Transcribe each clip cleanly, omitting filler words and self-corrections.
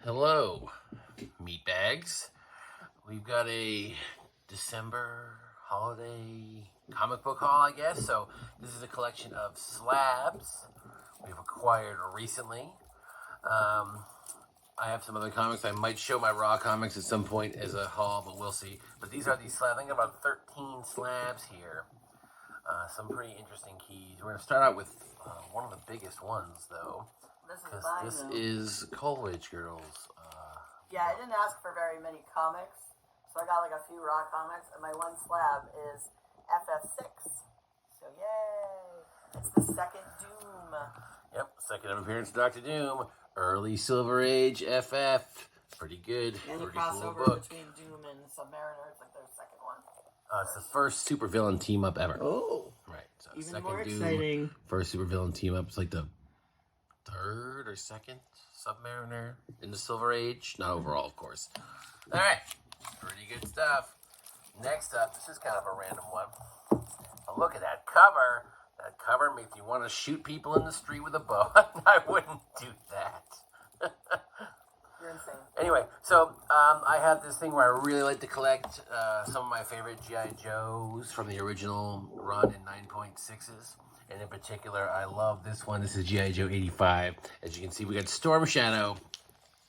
Hello, meatbags. We've got a December holiday comic book haul, I guess. So this is a collection of slabs we've acquired recently. I have some other comics. I might show my raw comics at some point as a haul, but we'll see. But these are these slabs. I think about 13 slabs here. Some pretty interesting keys. We're going to start out with one of the biggest ones, though. This is Coleridge Girls. Yeah, I didn't ask for very many comics, so I got like a few raw comics, and my one slab is FF6. So yay! It's the second Doom. Yep, second appearance of Dr. Doom. Early Silver Age FF. Pretty good. And the pretty crossover cool book. between Doom and Submariner is like their second one. It's the first supervillain team up ever. Oh, right. So even second more Doom, exciting. First supervillain team up. It's like the third or second Submariner in the Silver Age. Not overall, of course. All right, pretty good stuff. Next up, this is kind of a random one. But look at that cover. That cover makes you want to shoot people in the street with a bow. I wouldn't do that. You're insane. Anyway, so I have this thing where I really like to collect some of my favorite G.I. Joes from the original run in 9.6s. And in particular, I love this one. This is G.I. Joe 85. As you can see, we got Storm Shadow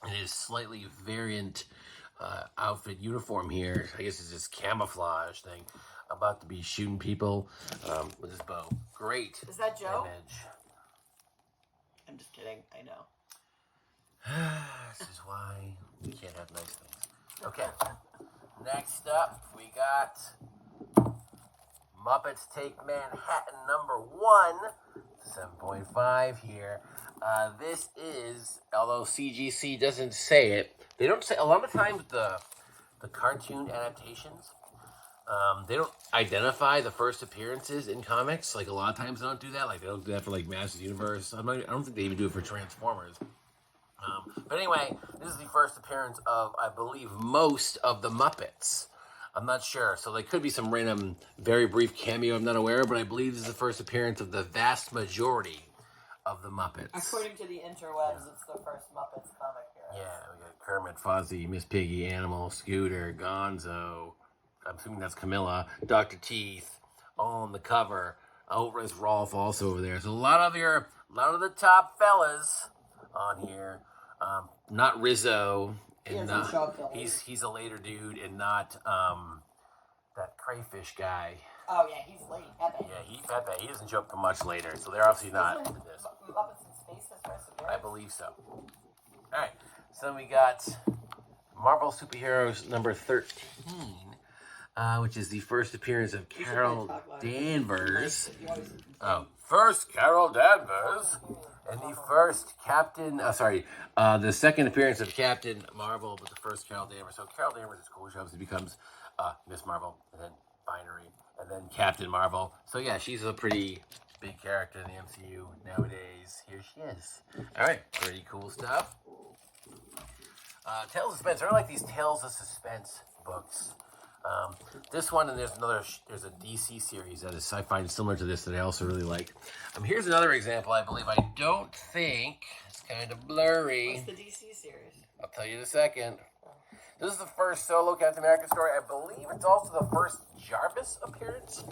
in his slightly variant outfit uniform here. I guess it's this camouflage thing. About to be shooting people with his bow. Great. Is that Joe? Image. I'm just kidding. I know. This is why we can't have nice things. Okay. Next up, we got Muppets Take Manhattan #1, 7.5 here. This is, although CGC doesn't say it, they don't say, a lot of times the cartoon adaptations, they don't identify the first appearances in comics. Like, a lot of times they don't do that. Like, they don't do that for, like, Masters of the Universe. I don't think they even do it for Transformers. But anyway, this is the first appearance of, I believe, most of the Muppets. I'm not sure. So there could be some random, very brief cameo I'm not aware of, but I believe this is the first appearance of the vast majority of the Muppets. According to the interwebs, it's the first Muppets comic here. Yeah, we got Kermit, Fozzie, Miss Piggy, Animal, Scooter, Gonzo. I'm assuming that's Camilla, Dr. Teeth, all on the cover. Oh, there's Rolf also over there. So a lot of the top fellas on here. Not Rizzo. And he's a later dude, and not that crayfish guy. Oh yeah, he's late. Pepe. Yeah, Pepe. He doesn't show up for much later, so they're obviously not in this. Muppets in Space is first appearance? I believe so. All right, so we got Marvel Superheroes #13, which is the first appearance of Carol Danvers. First Carol Danvers. And the first the second appearance of Captain Marvel, but the first Carol Danvers. So Carol Danvers is cool. She obviously becomes Miss Marvel, and then Binary, and then Captain Marvel. So yeah, she's a pretty big character in the MCU nowadays. Here she is. All right, pretty cool stuff. Tales of Suspense. I really like these Tales of Suspense books. This one, and there's a DC series that I find similar to this that I also really like. Here's another example, I believe. I don't think, it's kind of blurry. What's the DC series? I'll tell you in a second. This is the first solo Captain America story. I believe it's also the first Jarvis appearance.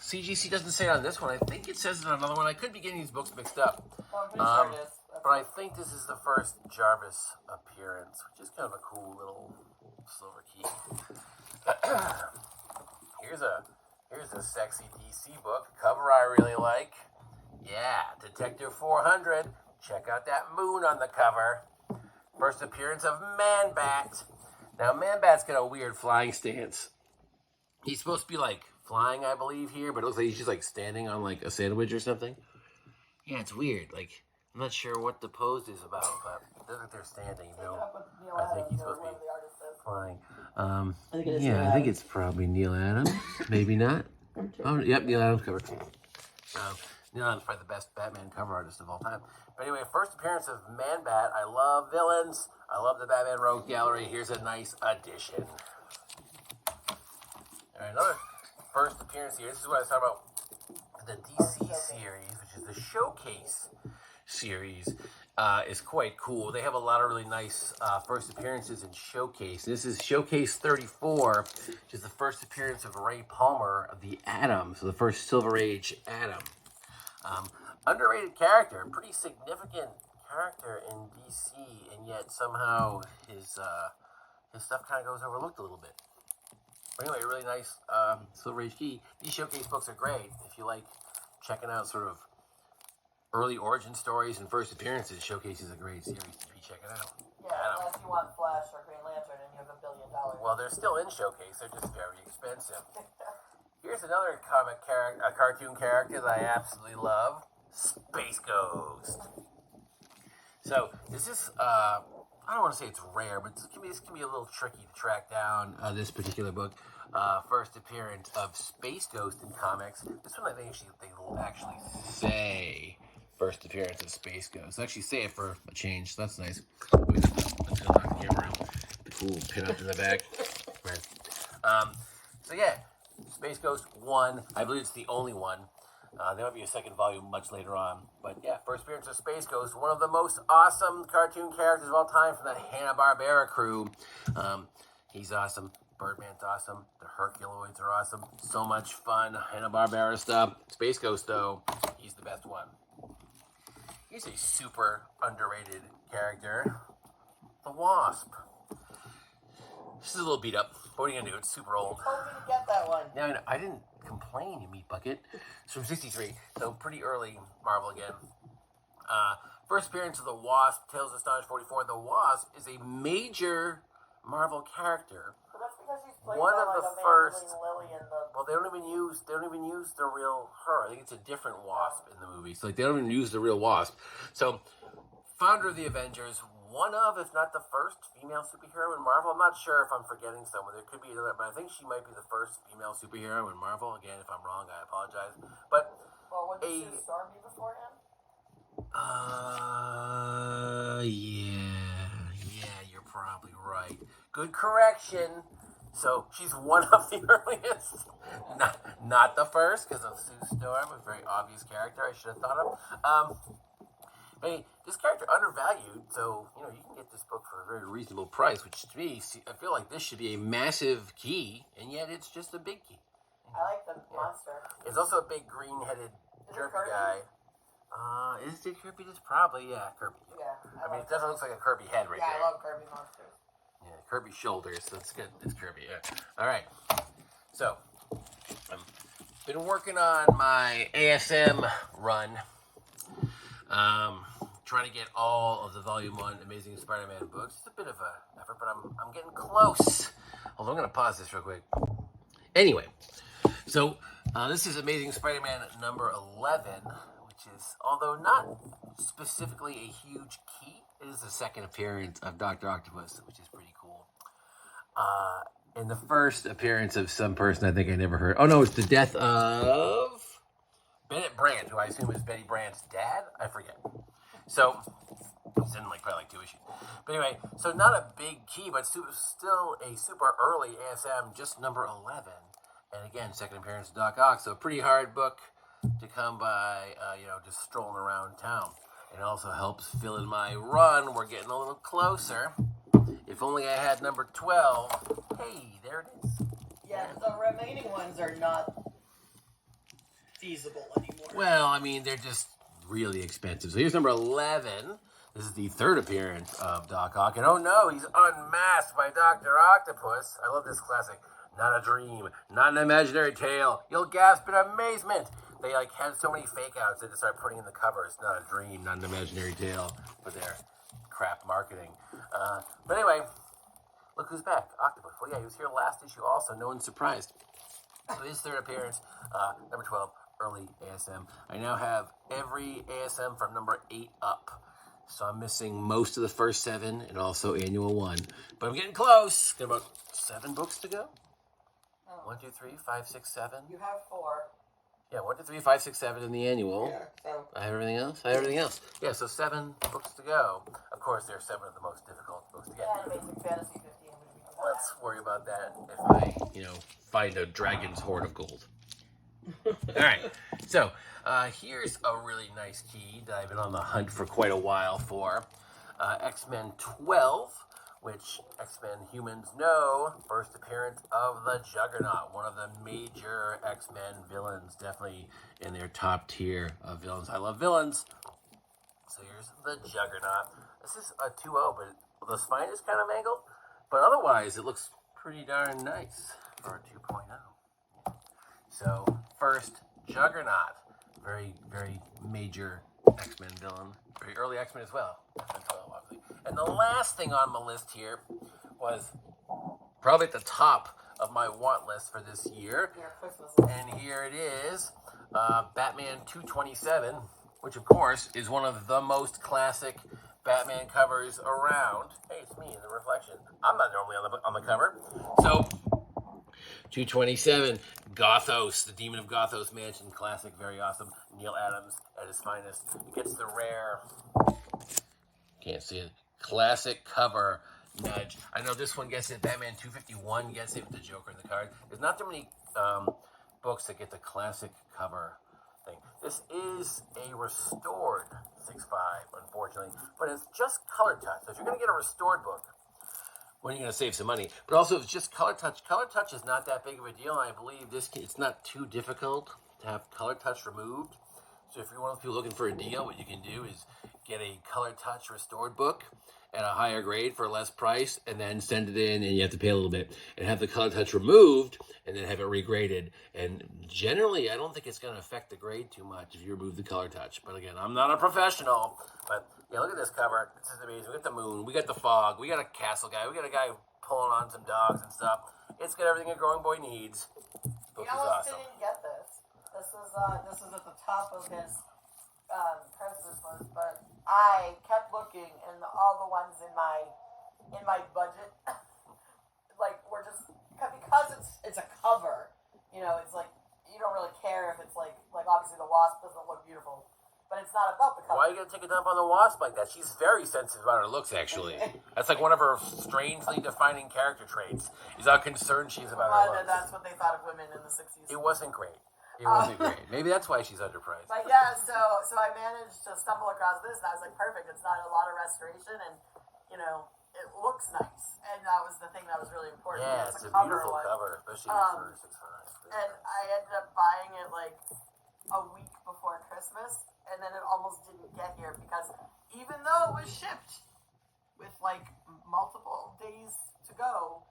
CGC doesn't say it on this one. I think it says it on another one. I could be getting these books mixed up. Oh, I'm pretty sure it is. But I think this is the first Jarvis appearance, which is kind of a cool little silver key. Here's a sexy DC book. Cover I really like. Yeah, Detective 400. Check out that moon on the cover. First appearance of Man-Bat. Now, Man-Bat's got a weird flying stance. He's supposed to be, like, flying, I believe, here, but it looks like he's just, like, standing on, like, a sandwich or something. Yeah, it's weird. Like, I'm not sure what the pose is about, but it doesn't look like they're standing, you know. I think he's supposed to be flying. I think it's probably Neil Adams. Maybe not. Oh, yep, Neil Adams cover. Neil Adams is probably the best Batman cover artist of all time. But anyway, first appearance of Man-Bat. I love villains. I love the Batman Rogue Gallery. Here's a nice addition. All right, another first appearance here. This is what I was talking about. The DC series, which is the Showcase series. is quite cool. They have a lot of really nice first appearances in Showcase. This is Showcase 34, which is the first appearance of Ray Palmer of the Atom, so the first Silver Age Atom. Underrated character, pretty significant character in DC, and yet somehow his stuff kind of goes overlooked a little bit. But anyway, really nice Silver Age key. These Showcase books are great if you like checking out sort of early origin stories and first appearances. Showcase is a great series to be checking out. Yeah, unless you want Flash or Green Lantern and you have $1 billion. Well, they're still in Showcase. They're just very expensive. Here's another cartoon character that I absolutely love. Space Ghost. So this is, I don't want to say it's rare, but this can be a little tricky to track down this particular book. First appearance of Space Ghost in comics. This one I think they actually say first appearance of Space Ghost. They actually say it for a change, so that's nice. Let's go knock the camera out. The cool pin up in the back. Right. So yeah, Space Ghost 1. I believe it's the only one. There might be a second volume much later on. But yeah, first appearance of Space Ghost, one of the most awesome cartoon characters of all time from that Hanna-Barbera crew. He's awesome. Birdman's awesome. The Herculoids are awesome. So much fun. Hanna-Barbera stuff. Space Ghost, though, he's the best one. He's a super underrated character. The Wasp. This is a little beat up. What are you going to do? It's super old. You told me to get that one. Now, I didn't complain, you meat bucket. It's from 63, so pretty early Marvel again. First appearance of the Wasp, Tales of Astonish 44. The Wasp is a major Marvel character. But that's because he's played One by of like the Evangeline first. Lilly in the... Well, they don't even use the real her. I think it's a different Wasp in the movie. So like they don't even use the real Wasp. So, founder of the Avengers, one of, if not the first, female superhero in Marvel. I'm not sure if I'm forgetting someone. There could be another, but I think she might be the first female superhero in Marvel. Again, if I'm wrong, I apologize. But Well, would Sue Storm be before him? yeah, you're probably right. Good correction. So she's one of the earliest, not the first, because of Sue Storm, a very obvious character I should have thought of. Hey, this character undervalued, so you can get this book for a very reasonable price. Which to me, I feel like this should be a massive key, and yet it's just a big key. I like the monster. It's also a big green-headed Kirby Kirby? guy. Is it Kirby? This probably Kirby. Yeah. I mean, it definitely looks like a Kirby head right Yeah, there. I love Kirby monsters. Yeah, Kirby shoulders. That's good. It's Kirby. Yeah. All right. So, I've been working on my ASM run. Trying to get all of the Volume 1 Amazing Spider-Man books. It's a bit of an effort, but I'm getting close. Although I'm going to pause this real quick. Anyway, so this is Amazing Spider-Man number 11, which is, although not specifically a huge key, it is the second appearance of Dr. Octopus, which is pretty cool. And the first appearance of some person I think I never heard. Oh no, it's the death of Bennett Brand, who I assume is Betty Brand's dad. I forget. So it's in probably 2 issues. But anyway, so not a big key, but still a super early ASM, just number 11. And again, second appearance of Doc Ock. So a pretty hard book to come by, just strolling around town. It also helps fill in my run. We're getting a little closer. If only I had number 12. Hey, there it is. Yeah, the remaining ones are not feasible anymore. Well, I mean, they're just really expensive. So here's number 11. This is the third appearance of Doc Ock. And oh no, he's unmasked by Dr. Octopus. I love this classic. Not a dream, not an imaginary tale. You'll gasp in amazement. They had so many fake outs, they just started putting in the covers. Not a dream, not an imaginary tale for their crap marketing. But anyway, look who's back. Octopus. Well, yeah, he was here last issue also. No one's surprised. So his third appearance, number 12, early ASM. I now have every ASM from number 8 up. So I'm missing most of the first 7 and also annual 1. But I'm getting close. Got about 7 books to go. 1, 2, 3, 5, 6, 7. You have 4. Yeah, 1, 2, 3, 5, 6, 7 in the annual. Yeah, so. I have everything else? Yeah, so 7 books to go. Of course, there are 7 of the most difficult books to get. Yeah, Basic Fantasy 15 would be Let's worry about that if I, find a dragon's hoard of gold. All right. So here's a really nice key that I've been on the hunt for quite a while for. X-Men 12, which X-Men humans know, first appearance of the Juggernaut, one of the major X-Men villains, definitely in their top tier of villains. I love villains. So here's the Juggernaut. This is a 2.0, but the spine is kind of mangled. But otherwise, it looks pretty darn nice for a 2.0. So first, Juggernaut. Very, very major X-Men villain. Very early X-Men as well. X-Men 12, obviously. And the last thing on my list here was probably at the top of my want list for this year. And here it is, Batman 227, which of course is one of the most classic Batman covers around. Hey, it's me in the reflection. I'm not normally on the cover. So 227, Gothos, the Demon of Gothos Mansion, classic, very awesome. Neil Adams at his finest. It gets the rare, can't see it, classic cover nudge. I know this one gets it, Batman 251 gets it with the Joker in the card. There's not too many books that get the classic cover thing. This is a restored 6.5, unfortunately, but it's just color touch. So if you're going to get a restored book, when you're going to save some money, but also if it's just color touch is not that big of a deal, and I believe it's not too difficult to have color touch removed. So if you're one of the people looking for a deal, what you can do is get a color touch restored book at a higher grade for a less price, and then send it in, and you have to pay a little bit, and have the color touch removed, and then have it regraded. And generally, I don't think it's going to affect the grade too much if you remove the color touch. But again, I'm not a professional, but yeah, look at this cover. This is amazing. We got the moon, we got the fog, we got a castle guy, we got a guy pulling on some dogs and stuff. It's got everything a growing boy needs. Book is awesome. Didn't get this. This was at the top of his Christmas list, but I kept looking, and all the ones in my budget, like, were just because it's a cover. You know, it's like you don't really care if it's like obviously the Wasp doesn't look beautiful, but it's not about the cover. Why are you gonna take a dump on the Wasp like that? She's very sensitive about her looks, actually. That's like one of her strangely defining character traits. Is how concerned she is about her looks. That's what they thought of women in the 60s. It wasn't great. It wasn't great. Maybe that's why she's underpriced. But yeah, so I managed to stumble across this, and I was like, perfect. It's not a lot of restoration, and you know, it looks nice, and that was the thing that was really important. Yeah, it's a beautiful cover, especially for 6.5. And I ended up buying it like a week before Christmas, and then it almost didn't get here because even though it was shipped with like multiple days to go,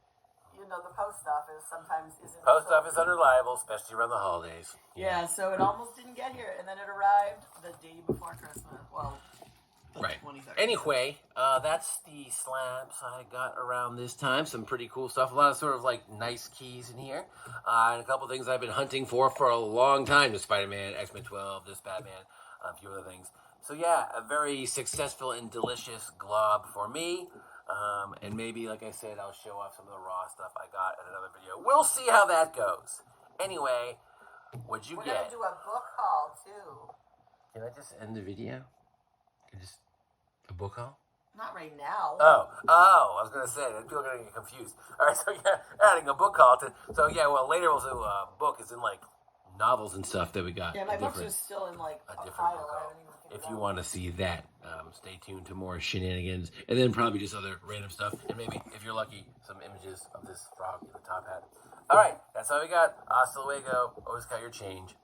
you know, the post office sometimes isn't. Post office unreliable, especially around the holidays. Yeah, so it almost didn't get here, and then it arrived the day before Christmas. Well, right. 23rd. Anyway, that's the slabs I got around this time. Some pretty cool stuff. A lot of sort of like nice keys in here, and a couple things I've been hunting for a long time. The Spider-Man, X-Men 12, this Batman, a few other things. So yeah, a very successful and delicious glob for me. And maybe, like I said, I'll show off some of the raw stuff I got in another video. We'll see how that goes. Anyway, what'd you get? We're going to do a book haul, too. Can I just end the video? A book haul? Not right now. Oh, I was going to say, people are going to get confused. All right, so yeah, adding a book haul to, so yeah, well, later we'll do a book, as in like novels and stuff that we got. Yeah, my books are still in like a different book haul. If you want to see that, stay tuned to more shenanigans, and then probably just other random stuff, and maybe, if you're lucky, some images of this frog in the top hat. All right, that's all we got. Hasta luego. Always count your change.